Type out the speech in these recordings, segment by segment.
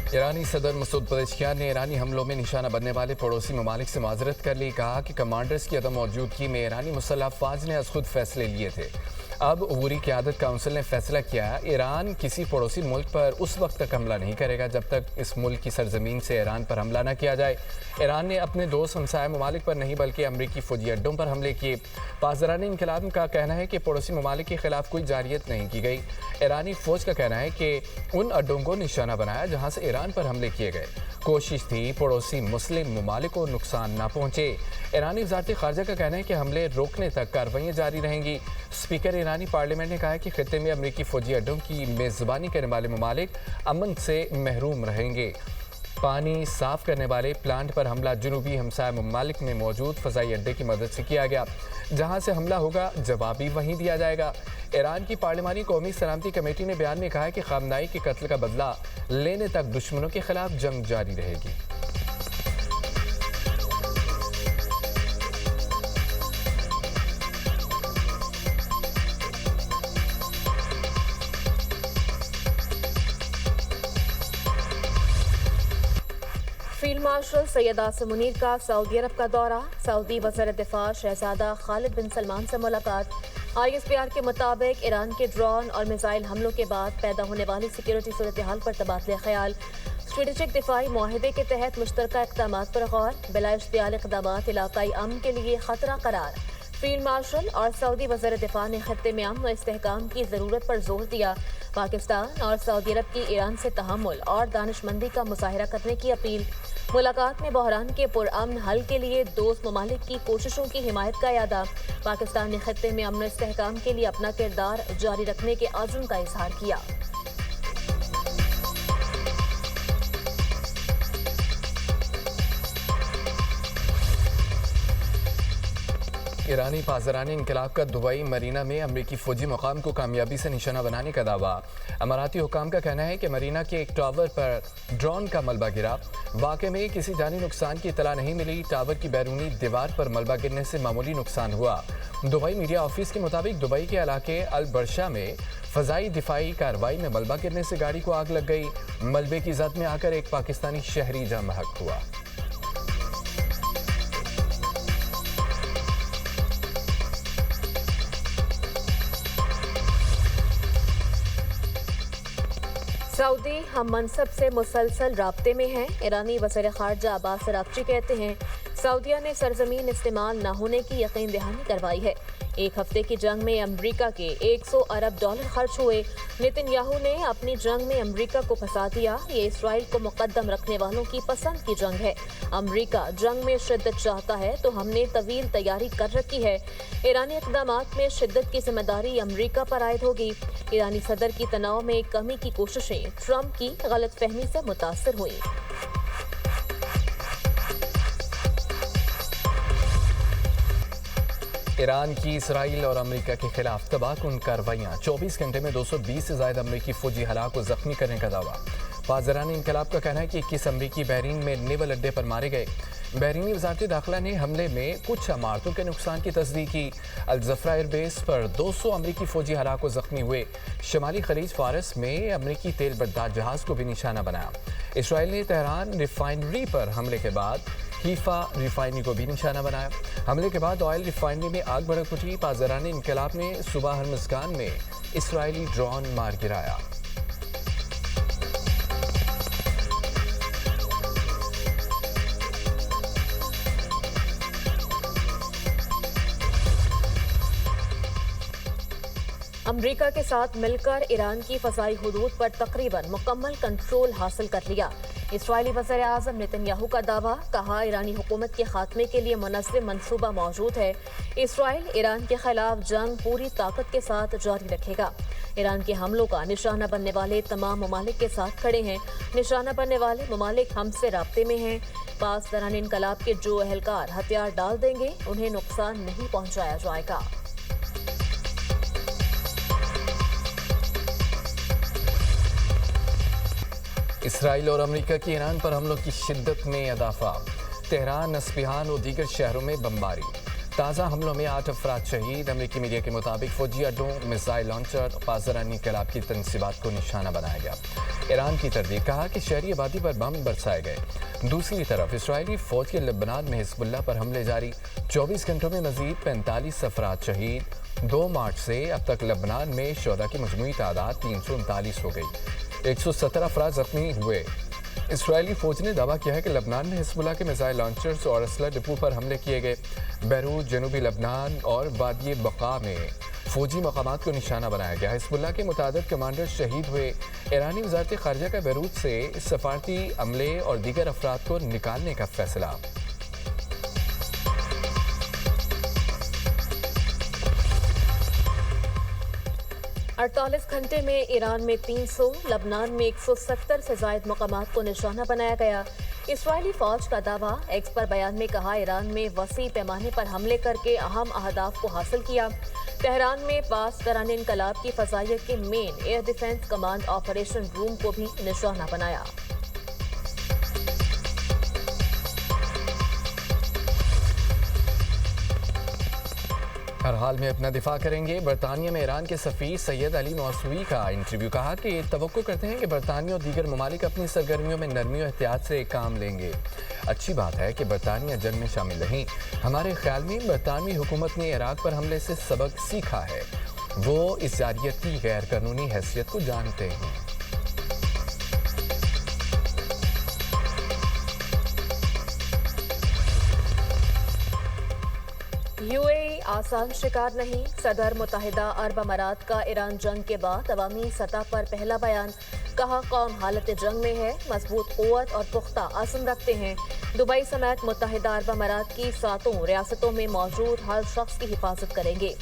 ईरानी सदर मसूद पज़ेश्कियान ने ईरानी हमलों में निशाना बनने वाले पड़ोसी ममालिक से माजरत कर ली। कहा कि कमांडर्स की अदम मौजूदगी में ईरानी मुसल्लह अफवाज ने खुद फैसले लिए थे। अब अबूरी क़यादत काउंसिल ने फैसला किया, ईरान किसी पड़ोसी मुल्क पर उस वक्त तक हमला नहीं करेगा जब तक इस मुल्क की सरजमीन से ईरान पर हमला न किया जाए। ईरान ने अपने दोस्त हमसाय ममालिक पर नहीं बल्कि अमरीकी फौजी अड्डों पर हमले किए। पासदारान इंकलाब का कहना है कि पड़ोसी ममालिक के खिलाफ कोई जारियत नहीं की गई। ईरानी फौज का कहना है कि उन अड्डों को निशाना बनाया जहाँ से ईरान पर हमले किए गए। कोशिश थी पड़ोसी मुस्लिम ममालिक को नुकसान न पहुँचे। ईरानी वज़ारत ख़ारजा का कहना है कि हमले रोकने तक कार्रवाइयाँ जारी रहेंगी। स्पीकर ईरानी पार्लियामेंट ने कहा है कि खित्ते में अमरीकी फौजी अड्डों की मेज़बानी करने वाले ममालिक अमन से महरूम रहेंगे। पानी साफ करने वाले प्लांट पर हमला जनूबी हमसाय ममालिक में मौजूद फ़ज़ाई अड्डे की मदद से किया गया। जहां से हमला होगा जवाब भी वहीं दिया जाएगा। ईरान की पार्लिमानी कौमी सलामती कमेटी ने बयान में कहा है कि ख़ामनाई के कत्ल का बदला लेने तक दुश्मनों के खिलाफ जंग जारी रहेगी। फील्ड मार्शल सैयद आसिम मुनीर का सऊदी अरब का दौरा। सऊदी वज़ीर दिफा शहजादा खालिद बिन सलमान से मुलाकात। ISPR के मुताबिक ईरान के ड्रोन और मिसाइल हमलों के बाद पैदा होने वाली सिक्योरिटी सूरत हाल पर तबादला ख्याल। स्ट्रेटेजिक दिफाई मुआहदे के तहत मुश्तरका इक़दामात पर गौर। बिला इश्तियाल इक़दामात इलाकाई अमन के लिए खतरा करार। फील्ड मार्शल और सऊदी वज़ीर दिफा ने खत्ते में अमन व इस्तेहकाम की ज़रूरत पर जोर दिया। पाकिस्तान और सऊदी अरब की ईरान से तहम्मुल और दानिशमंदी का मुज़ाहिरा करने की अपील। मुलाकात में बहरान के पुरअमन हल के लिए दोस्त ममालिक की कोशिशों की हिमायत का यादा। पाकिस्तान ने खत्ते में अमन इस्तेहकाम के लिए अपना किरदार जारी रखने के आज़म का इजहार किया। ईरानी पासदारान इंकलाब का दुबई मरीना में अमरीकी फौजी मुकाम को कामयाबी से निशाना बनाने का दावा। अमाराती हुकाम का कहना है कि मरीना के एक टावर पर ड्रोन का मलबा गिरा। वाक़े में किसी जानी नुकसान की इतला नहीं मिली। टावर की बैरूनी दीवार पर मलबा गिरने से मामूली नुकसान हुआ। दुबई मीडिया ऑफिस के मुताबिक दुबई के इलाके अल बरशा में फ़ज़ाई दिफाई कार्रवाई में मलबा गिरने से गाड़ी को आग लग गई। मलबे की जद में आकर एक पाकिस्तानी शहरी जाँ महक हुआ। सऊदी हम मनसब से मुसलसल राब्ते में हैं। ईरानी वज़ीर ख़ारजा अब्बास अराग़ची कहते हैं सऊदिया ने सरजमीन इस्तेमाल न होने की यकीन दहानी करवाई है। एक हफ्ते की जंग में अमरीका के 100 अरब डॉलर खर्च हुए। नेतन्याहू ने अपनी जंग में अमरीका को फंसा दिया। ये इसराइल को मुकद्दम रखने वालों की पसंद की जंग है। अमरीका जंग में शिद्दत चाहता है तो हमने तवील तैयारी कर रखी है। ईरानी इक़दामात में शिद्दत की जिम्मेदारी अमरीका पर आयद होगी। ईरानी सदर की तनाव में कमी की कोशिशें ट्रंप की गलतफहमी से मुतासर हुई। ईरान की इसराइल और अमेरिका के खिलाफ तबाहकुन कार्रवाइयाँ। 24 घंटे में 220 से ज़ायद अमरीकी फौजी हलाक को जख्मी करने का दावा। पासदारान इंकलाब का कहना है कि 21 अमरीकी बहरीन में नेवल अड्डे पर मारे गए। बहरीनी वज़ारत दाखिला ने हमले में कुछ इमारतों के नुकसान की तस्दीक की। अल ज़फ़रा एयरबेस पर 200 अमरीकी फौजी हलाक को जख्मी हुए। शमाली खलीज फारस में अमरीकी तेल बर्दार जहाज़ को भी निशाना बनाया। इसराइल ने तेहरान रिफाइनरी पर हमले के बाद हीफा रिफाइनरी को भी निशाना बनाया। हमले के बाद ऑयल रिफाइनरी में आग भड़क उठी। पासदारान इंकलाब ने सुबह हरमज़गान में इसराइली ड्रोन मार गिराया। अमरीका के साथ मिलकर ईरान की फ़ज़ाई हुदूद पर तकरीबन मुकम्मल कंट्रोल हासिल कर लिया। इसराइली वज़ीर आज़म नेतन्याहू का दावा। कहा ईरानी हुकूमत के खात्मे के लिए मुनज़्ज़म मनसूबा मौजूद है। इसराइल ईरान के खिलाफ जंग पूरी ताकत के साथ जारी रखेगा। ईरान के हमलों का निशाना बनने वाले तमाम ममालिक के साथ खड़े हैं। निशाना बनने वाले ममालिक हमसे राब्ते में हैं। पासदारान इनकलाब के जो एहलकार हथियार डाल देंगे उन्हें नुकसान नहीं पहुँचाया जाएगा। इसराइल और अमेरिका की ईरान पर हमलों की शिद्दत में इजाफा। तेहरान, अस्फहान और दीगर शहरों में बमबारी। ताज़ा हमलों में 8 अफराद शहीद। अमरीकी मीडिया के मुताबिक फौजी अड्डों, मिसाइल लॉन्चर, पाज़रानी इनकलाब की तनसीबात को निशाना बनाया गया। ईरान की तरदीद, कहा कि शहरी आबादी पर बम बरसाए गए। दूसरी तरफ इसराइली फौज के लेबनान में हिजबुल्लाह पर हमले जारी। 24 घंटों में मजीद 45 अफराद शहीद। 2 मार्च से अब तक लेबनान में शुहदा की मजमूई तादाद 339 हो गई। 117 अफराद जख्मी हुए। इसराइली फौज ने दावा किया है कि लेबनान में हिजबुल्लाह के मिसाइल लॉन्चर्स और असलह डिपो पर हमले किए गए। बैरूत, जनूबी लेबनान और वादी बका में फौजी मकामात को निशाना बनाया गया। हिजबुल्लाह के मुतादिद कमांडर शहीद हुए। ईरानी वजारत खारजा का बैरूत से सफारती अमले और दीगर अफराद को निकालने का फैसला। अड़तालीस घंटे में ईरान में 300, लबनान में 170 से जायद मकामात को निशाना बनाया गया। इसराइली फौज का दावा। एक्स पर बयान में कहा, ईरान में वसी पैमाने पर हमले करके अहम अहदाफ को हासिल किया। तेहरान में पास दौरान इनकलाब की फजाइयत के main air defence command operation room को भी निशाना बनाया। हर हाल में अपना दिफा करेंगे। बरतानिया में ईरान के सफ़ीर सैयद अली मौसूई का इंटरव्यू, कहा कि तवक्को करते हैं कि बरतानिया और दीगर ममालिक अपनी सरगर्मियों में नरमी और एहतियात से काम लेंगे। अच्छी बात है कि बरतानिया जंग में शामिल नहीं। हमारे ख्याल में बरतानवी हुकूमत ने इराक पर हमले से सबक सीखा है। वो इस जारियत की गैर कानूनी हैसियत को जानते हैं। यूएई आसान शिकार नहीं। सदर मुत्तहिदा अरब अमारात का ईरान जंग के बाद अवामी सतह पर पहला बयान। कहा, कौम हालत जंग में है, मजबूत क़ुव्वत और पुख्ता आज़म रखते हैं। दुबई समेत मुत्तहिदा अरब अमारात की 7 रियासतों में मौजूद हर शख्स की हिफाजत करेंगे।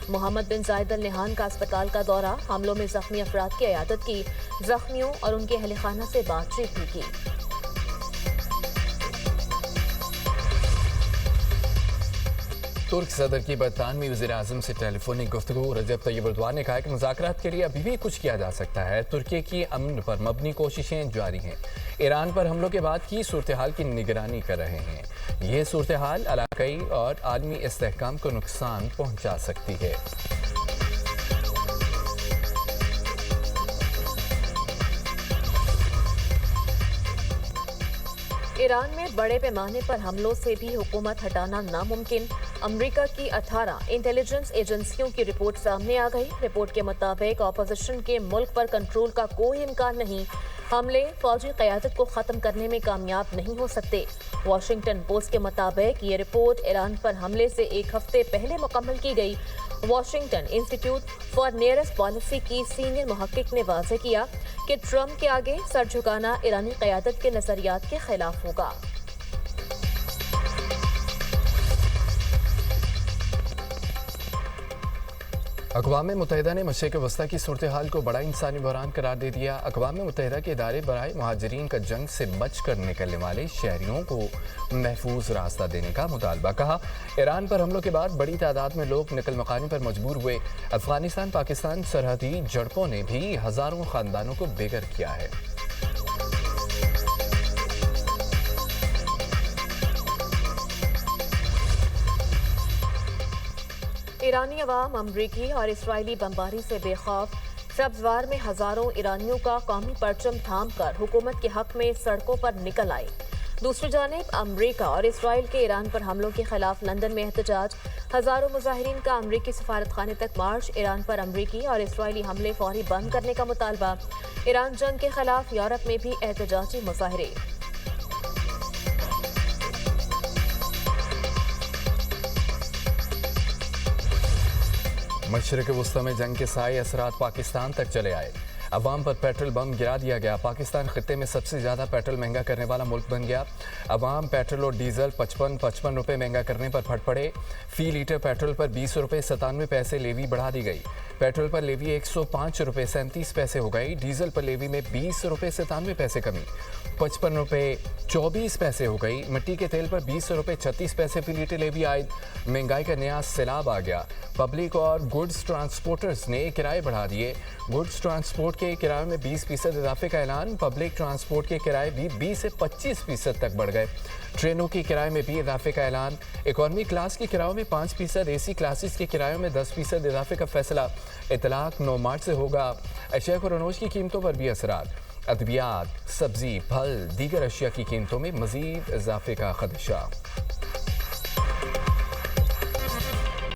मोहम्मद बिन जायद अल नहान का अस्पताल का दौरा। हमलों में जख्मी अफराद की इयादत की। जख्मियों और उनके अहल खाना से बातचीत भी की। तुर्क सदर की बरतानवी वज़ीर-ए-आज़म से टेलीफोनिक गुफ्तगू। रजब तैयब एर्दोगान ने कहा कि मुज़ाकरात के लिए अभी भी कुछ किया जा सकता है। तुर्की की अमन पर मबनी कोशिशें जारी हैं। ईरान पर हमलों के बाद की सूरत हाल की निगरानी कर रहे हैं। ये सूरत हाल इलाकाई और आलमी इस्तेहकाम को नुकसान पहुँचा सकती है। ईरान में बड़े पैमाने पर हमलों से भी हुकूमत हटाना नामुमकिन। अमेरिका की 18 इंटेलिजेंस एजेंसियों की रिपोर्ट सामने आ गई। रिपोर्ट के मुताबिक ऑपोजिशन के मुल्क पर कंट्रोल का कोई इम्कान नहीं। हमले फौजी क़यादत को ख़त्म करने में कामयाब नहीं हो सकते। वाशिंगटन पोस्ट के मुताबिक ये रिपोर्ट ईरान पर हमले से एक हफ्ते पहले मुकम्मल की गई। Washington institute for nearest policy की सीनियर मुहक्किक ने वाज़ेह किया कि ट्रंप के आगे सर झुकाना ईरानी क़यादत के नज़रियात के खिलाफ होगा। अक़वाम मुत्तहिदा ने मशरिक़ वस्ता की सूरत हाल को बड़ा इंसानी बहरान करार दे दिया। अक़वाम मुत्तहिदा के इदारे बराए मुहाजिरीन का जंग से बच कर निकलने वाले शहरियों को महफूज रास्ता देने का मुतालबा। कहा, ईरान पर हमलों के बाद बड़ी तादाद में लोग नकल मकानी पर मजबूर हुए। अफगानिस्तान पाकिस्तान सरहदी झड़पों ने भी हज़ारों ख़ानदानों को बेघर किया है। ईरानी अवाम अमरीकी और इसराइली बमबारी से बेखौफ। सब्ज़वार में हज़ारों ईरानियों का कौमी परचम थाम कर हुकूमत के हक में सड़कों पर निकल आए। दूसरी जानिब अमरीका और इसराइल के ईरान पर हमलों के खिलाफ लंदन में एहतजाज। हज़ारों मुजाहिरीन का अमरीकी सफारत खाने तक मार्च। ईरान पर अमरीकी और इसराइली हमले फौरी बंद करने का मुतालबा। ईरान जंग के खिलाफ यूरोप में भी एहतजाजी मुजाहरे। मशरिक़ वस्ता में जंग के साए असरात पाकिस्तान तक चले आए। अवाम पर पेट्रोल बम गिरा दिया गया। पाकिस्तान खित्ते में सबसे ज़्यादा पेट्रोल महंगा करने वाला मुल्क बन गया। अवाम पेट्रोल और डीजल 55 रुपये महंगा करने पर फट पड़े। फ़ी लीटर पेट्रोल पर 20 रुपये 97 पैसे लेवी बढ़ा दी गई। पेट्रोल पर लेवी 105 रुपये 37 पैसे हो गई। डीजल पर लेवी में 20 रुपये 97 पैसे कमी, 55 रुपये 24 पैसे हो गई। मिट्टी के तेल पर 20 रुपये 36 पैसे फी लीटर लेवी आए। महंगाई का नया सैलाब आ गया। पब्लिक और गुड्स ट्रांसपोर्टर्स ने किराए बढ़ा दिए। गुड्स ट्रांसपोर्ट के किराए में 20% इजाफे का ऐलान। पब्लिक ट्रांसपोर्ट के किराए भी 20 से 25% तक बढ़ गए। ट्रेनों के किराए में भी इजाफे का ऐलान। इकॉनमी क्लास के किरायों में 5%, एसी क्लासेस के किरायों में 10% इजाफे का फैसला। इतलाक 9 मार्च से होगा। अशिया और अनोज की कीमतों पर भी असरात। अद्वियात, सब्जी, फल, दीगर अशिया की कीमतों में मजीद इजाफे का खदशा।